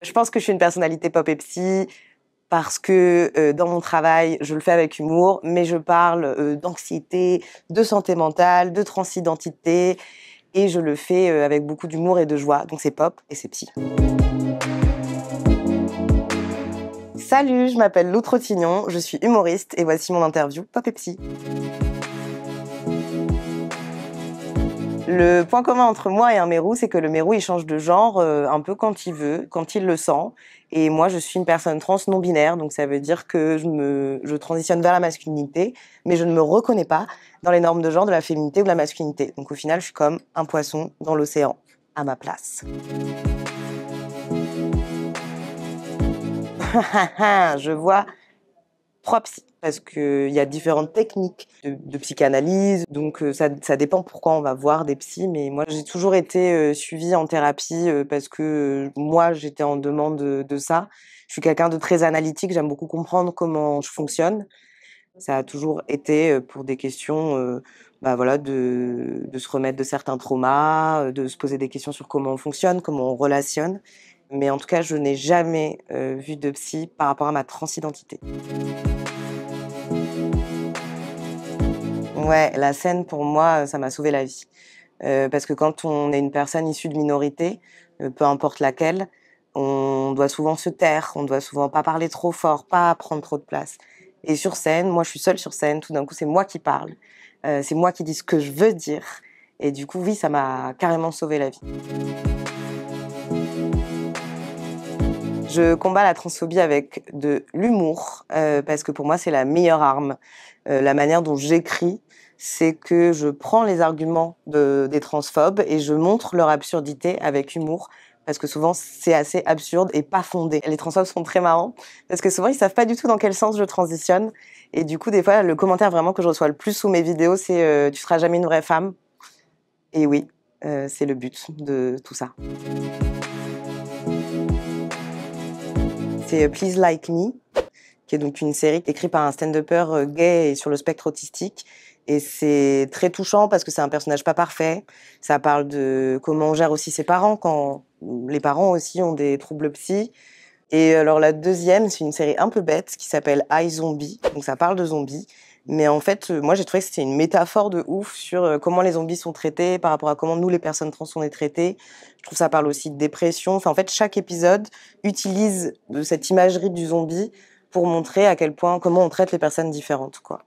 Je pense que je suis une personnalité pop et psy parce que dans mon travail, je le fais avec humour, mais je parle d'anxiété, de santé mentale, de transidentité, et je le fais avec beaucoup d'humour et de joie. Donc c'est pop et c'est psy. Salut, je m'appelle Lou Trottignon, je suis humoriste et voici mon interview Pop et Psy. Le point commun entre moi et un mérou, c'est que le mérou, il change de genre un peu quand il veut, quand il le sent. Et moi, je suis une personne trans non-binaire, donc ça veut dire que je transitionne vers la masculinité, mais je ne me reconnais pas dans les normes de genre de la féminité ou de la masculinité. Donc au final, je suis comme un poisson dans l'océan, à ma place. Je vois 3 psys, parce qu'il y a différentes techniques de psychanalyse, donc ça dépend pourquoi on va voir des psys, mais moi j'ai toujours été suivie en thérapie parce que moi j'étais en demande de ça. Je suis quelqu'un de très analytique, j'aime beaucoup comprendre comment je fonctionne. Ça a toujours été pour des questions voilà, de se remettre de certains traumas, de se poser des questions sur comment on fonctionne, comment on relationne. Mais en tout cas, je n'ai jamais vu de psy par rapport à ma transidentité. Ouais, la scène pour moi, ça m'a sauvé la vie. Parce que quand on est une personne issue de minorité, peu importe laquelle, on doit souvent se taire, on doit souvent pas parler trop fort, pas prendre trop de place. Et sur scène, moi je suis seule sur scène, tout d'un coup c'est moi qui parle, c'est moi qui dis ce que je veux dire. Et du coup oui, ça m'a carrément sauvé la vie. Je combats la transphobie avec de l'humour, parce que pour moi, c'est la meilleure arme. La manière dont j'écris, c'est que je prends les arguments des transphobes et je montre leur absurdité avec humour, parce que souvent, c'est assez absurde et pas fondé. Les transphobes sont très marrants, parce que souvent, ils savent pas du tout dans quel sens je transitionne. Et du coup, des fois, le commentaire vraiment que je reçois le plus sous mes vidéos, c'est Tu seras jamais une vraie femme ». Et oui, c'est le but de tout ça. C'est Please Like Me, qui est donc une série écrite par un stand-upper gay et sur le spectre autistique. Et c'est très touchant parce que c'est un personnage pas parfait. Ça parle de comment on gère aussi ses parents quand les parents aussi ont des troubles psy. Et alors la deuxième, c'est une série un peu bête qui s'appelle iZombie. Donc ça parle de zombies. Mais en fait, moi j'ai trouvé que c'était une métaphore de ouf sur comment les zombies sont traités par rapport à comment nous les personnes trans on est traitées. Je trouve que ça parle aussi de dépression. Enfin en fait, chaque épisode utilise cette imagerie du zombie pour montrer à quel point comment on traite les personnes différentes, quoi.